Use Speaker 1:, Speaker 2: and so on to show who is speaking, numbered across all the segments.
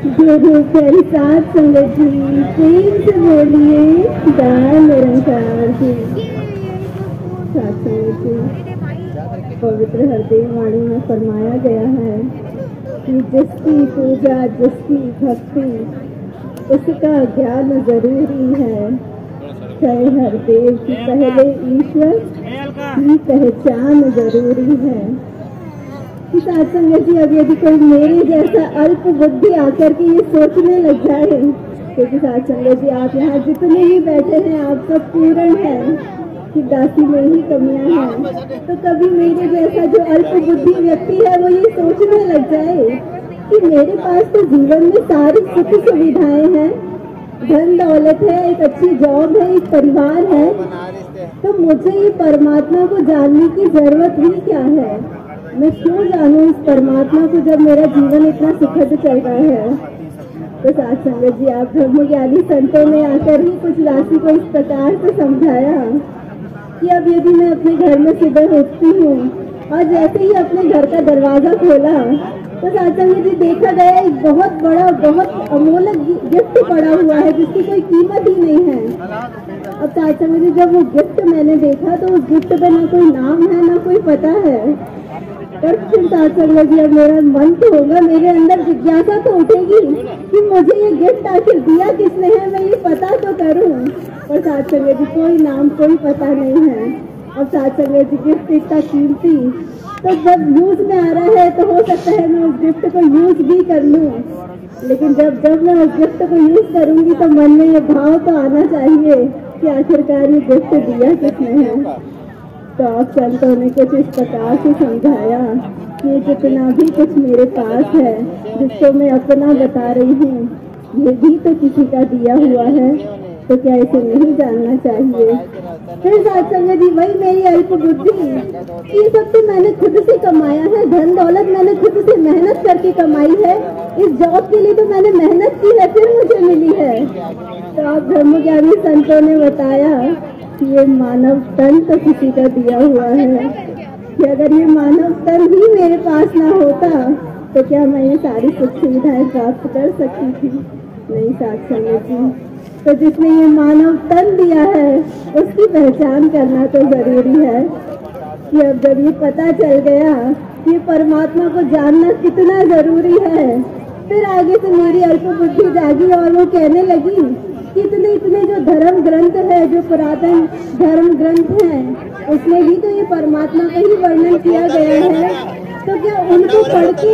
Speaker 1: गुरु प्रसाद संगत जी, प्रेम से बोलिए दान निरंकार जी। सत्संग जी, पवित्र हृदय वाणी में फरमाया गया है कि जिसकी पूजा जिसकी भक्ति उसका ज्ञान जरूरी है। चाहे हरदेव की पहले ईश्वर की पहचान जरूरी है। सत्संग जी, अब यदि कोई मेरे जैसा अल्प बुद्धि आकर के ये सोचने लग जाए, क्योंकि सत्संग जी आप यहाँ जितने ही बैठे हैं आप सब पूर्ण हैं कि दासी में ही कमियां हैं, तो कभी मेरे जैसा जो अल्प बुद्धि व्यक्ति है वो ये सोचने लग जाए कि मेरे पास तो जीवन में सारी सुख सुविधाएं हैं, धन दौलत है, एक अच्छी जॉब है, एक परिवार है, तो मुझे ये परमात्मा को जानने की जरूरत ही क्या है? मैं क्यों जानूं इस परमात्मा को जब मेरा जीवन इतना सुखद चल रहा है? तो सत्संग जी आप ब्रह्मज्ञानी संतों ने आकर ही कुछ दासी को इस प्रकार से समझाया कि अब यदि मैं अपने घर में सुबह उठती हूँ और जैसे ही अपने घर का दरवाजा खोला तो सत्संग जी देखा गया एक बहुत बड़ा बहुत अमूल्य गिफ्ट पड़ा हुआ है जिसकी कोई कीमत ही नहीं है। अब सत्संग जी जब वो गिफ्ट मैंने देखा तो उस गिफ्ट पे ना कोई नाम है ना कोई पता है। पर फिर सत्संग जी अब मेरा मन तो होगा, मेरे अंदर जिज्ञासा तो उठेगी कि मुझे ये गिफ्ट आखिर दिया किसने है, मैं ये पता तो करूं। पर सत्संग जी कोई नाम कोई पता नहीं है। अब सत्संग जी गिफ्ट इतना कीमती, तो जब यूज में आ रहा है तो हो सकता है मैं उस गिफ्ट को यूज भी कर लूं, लेकिन जब मैं उस गिफ्ट को यूज करूंगी तो मन में ये भाव तो आना चाहिए कि आखिरकार ये गिफ्ट दिया किसने है। तो आप संतों ने कुछ इस प्रकार से समझाया कि जितना भी कुछ मेरे पास है जिसको मैं अपना बता रही हूँ ये भी तो किसी का दिया हुआ है, तो क्या इसे नहीं जानना चाहिए? फिर सत्संग जी वही मेरी अल्प बुद्धि, ये सब तो मैंने खुद से कमाया है, धन दौलत मैंने खुद से मेहनत करके कमाई है, इस जॉब के लिए तो मैंने मेहनत की है फिर मुझे मिली है। तो आप ब्रह्मज्ञानी संतों ने बताया कि ये मानव तन तो किसी का दिया हुआ है, कि अगर ये मानव तन ही मेरे पास ना होता तो क्या मैं ये सारी सुख सुविधाएं प्राप्त कर सकती थी? नहीं सत्संग जी, तो जिसने ये मानव तन दिया है उसकी पहचान करना तो जरूरी है कि अब जब ये पता चल गया कि परमात्मा को जानना कितना जरूरी है, फिर आगे से मेरी अल्प बुद्धि जागी और वो कहने लगी कि इतने जो धर्म ग्रंथ है, जो पुरातन धर्म ग्रंथ हैं, उसमें भी तो ये परमात्मा का ही वर्णन किया गया है, तो क्या उनको पढ़ के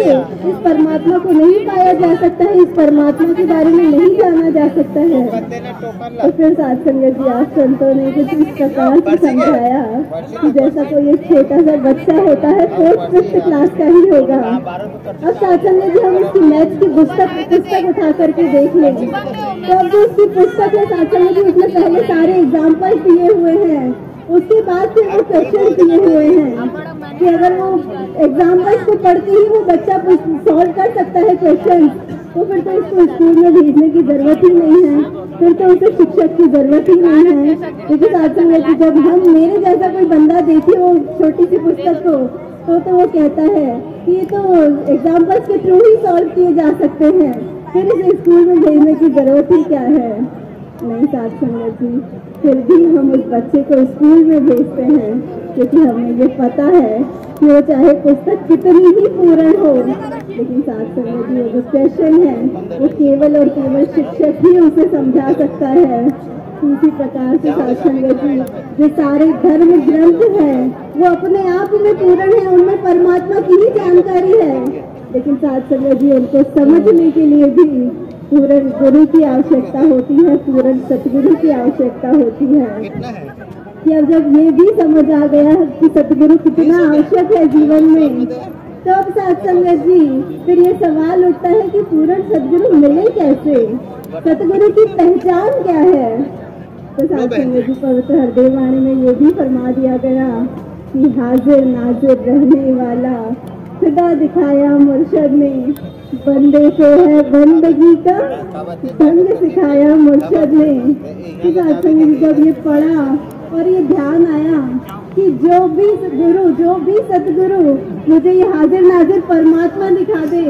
Speaker 1: इस परमात्मा को नहीं पाया जा सकता है, इस परमात्मा के बारे में नहीं जाना जा सकता है? तो फिर सत्संग जी आप संतों ने कुछ इस प्रकार से समझाया कि जैसा कोई एक छोटा सा बच्चा होता है 4th क्लास का ही होगा। अब सत्संग जी हम उसकी मैथ्स की पुस्तक उठा करके देख लेंगे, तो अब जो उसकी पुस्तक है सत्संग जी उसमें पहले सारे एग्जाम्पल दिए हुए हैं, उसके बाद फिर वो क्वेश्चन दिए हुए हैं कि अगर वो एग्जाम्पल्स को पढ़ के ही वो बच्चा सॉल्व कर सकता है क्वेश्चन, तो फिर तो इसको स्कूल में भेजने की जरूरत ही नहीं है, फिर तो उसे शिक्षक की जरूरत ही नहीं है। क्योंकि सत्संग जी जब हम मेरे जैसा कोई बंदा देखे वो छोटी सी पुस्तक को, तो वो कहता है कि ये तो एग्जाम्पल्स के थ्रू ही सॉल्व किए जा सकते हैं, फिर इसे स्कूल में भेजने की जरूरत ही क्या है? नहीं सत्संग जी, फिर भी हम उस बच्चे को स्कूल में भेजते हैं क्योंकि हमें ये पता है कि वो चाहे पुस्तक कितनी ही पूर्ण हो, लेकिन सत्संग जी वो जो क्वेश्चन है वो केवल और केवल शिक्षक ही उसे समझा सकता है। इसी प्रकार से सत्संग जी जो सारे धर्म ग्रंथ हैं वो अपने आप में पूर्ण है, उनमें परमात्मा की ही जानकारी है, लेकिन सत्संग जी उनको समझने के लिए भी पूर्ण गुरु की आवश्यकता होती है, पूर्ण सतगुरु की आवश्यकता होती है। कि अब जब ये भी समझ आ गया कि सतगुरु कितना आवश्यक है जीवन में, तो अब सत्संग जी फिर ये सवाल उठता है कि पूर्ण सतगुरु मिले कैसे, सतगुरु की पहचान क्या है? तो सत्संग जी पवित्र हृदय वाणी में ये भी फरमा दिया गया कि हाजिर नाजिर रहने वाला खुदा दिखाया मुर्शद ने, बंदे को है बंदगी का ढंग सिखाया मुर्शद ने। तो सत्संग जी जब ये पढ़ा और ये ध्यान आया कि जो भी सतगुरु मुझे ये हाजिर नाजिर परमात्मा दिखा दे,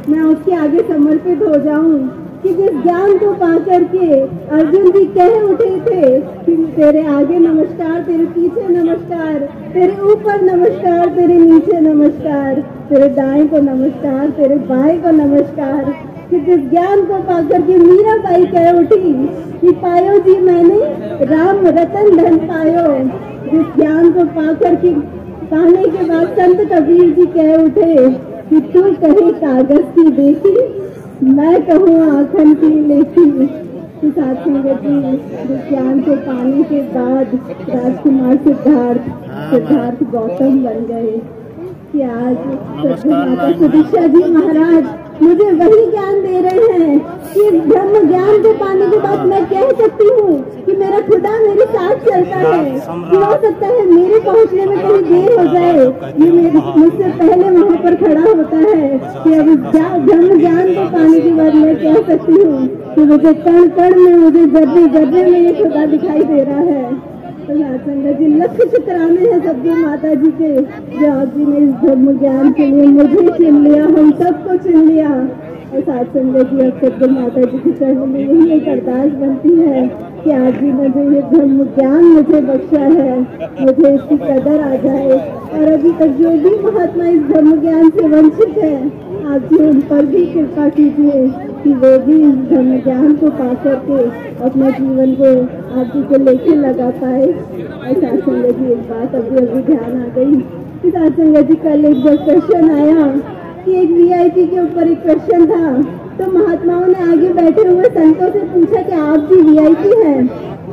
Speaker 1: मैं उसके आगे समर्पित हो जाऊं कि जिस ज्ञान को पाकर के अर्जुन जी कह उठे थे कि तेरे आगे नमस्कार, तेरे पीछे नमस्कार, तेरे ऊपर नमस्कार, तेरे नीचे नमस्कार, तेरे दाएं को नमस्कार, तेरे बाएं को नमस्कार, कि जिस ज्ञान को पाकर के मीराबाई कह उठी कि पायो जी मैंने राम रतन धन पायो, जिस ज्ञान को पाकर के पाने के बाद संत कबीर जी कह उठे कि तू कहे कागज की देखी, मैं कहूँ आंखन की लेखी। तो साथ संगत जी, जिस ज्ञान को पाने के बाद राजकुमार सिद्धार्थ गौतम बन गए कि आज माता सुदीक्षा जी महाराज मुझे वही ज्ञान दे रहे हैं कि ब्रह्म ज्ञान को पाने के बाद मैं कह सकती हूँ कि मेरा खुदा मेरे साथ चलता है, कि हो सकता है मेरे पहुँचने में कहीं देर हो जाए, ये मेरे मुझसे पहले वहाँ पर खड़ा होता है कि अब ब्रह्म ज्ञान को पाने के बाद मैं कह सकती हूँ कि मुझे कण कण में, मुझे जर्रे जर्रे में ये खुदा दिखाई दे रहा है। तो संगत जी, लक्ष्य शुक्राने हैं सबके माता जी के, जो आप जी ने इस धर्म ज्ञान के लिए मुझे चुन लिया, हम सबको चुन लिया। और साथ संगत जी, अब सबके माता जी की चरण में यही एक अरदास बनती है कि आज जी ने जो ये धर्म ज्ञान मुझे बख्शा है, मुझे इसकी कदर आ जाए, और अभी तक जो भी महात्मा इस धर्म ज्ञान से वंचित है, आप जी उन पर भी कृपा कीजिए कि वो भी इस धर्म ज्ञान को पा करके अपने जीवन को आप जी को लेके लगा पाए। और साथ संगत जी, एक बात अभी ध्यान आ गई कि साथ संगत जी, कल एक जब क्वेश्चन आया कि एक वीआईपी के ऊपर एक क्वेश्चन था, तो महात्माओं ने आगे बैठे हुए संतों से पूछा कि आप भी वीआईपी हैं?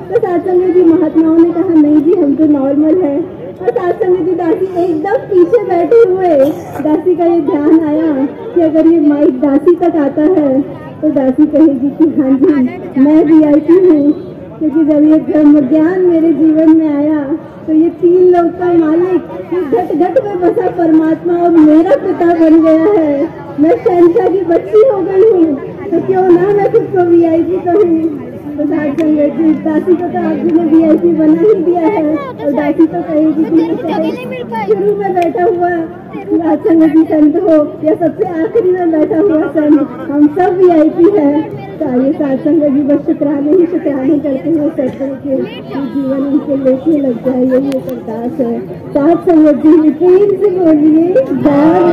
Speaker 1: तो साथ संगत जी, महात्माओं ने कहा नहीं जी, हम तो नॉर्मल है। और साथ संगत जी, दासी एकदम पीछे बैठे हुए, दासी का ये ध्यान आया कि अगर ये माइक दासी तक आता है तो दासी कहेगी कि हाँ जी मैं वीआईपी हूँ, क्योंकि जब ये धर्म ज्ञान मेरे जीवन में आया तो ये 3 लोक का मालिक, ये घट घट में बसा परमात्मा और मेरा पिता बन गया है। मैं शहंशाह की बच्ची हो गई हूँ, तो क्यों ना मैं खुद को वीआईपी कहूँ। तो साथ संगत जी, दासी को तो आप जी ने वीआईपी बना ही दिया है, और दासी तो कहेगी कि शुरू में बैठा हुआ साथ संगत जी संत हो या सबसे आखिरी में बैठा हुआ संत, हम सब वीआईपी है। तो आइए साथ संगत जी, बस शुक्राने ही शुक्राने करते हुए सत्संग के जीवन उनके लेके लग जाए, यही एक अरदास है। साथ संगत जी, प्रेम से बोलिए जय।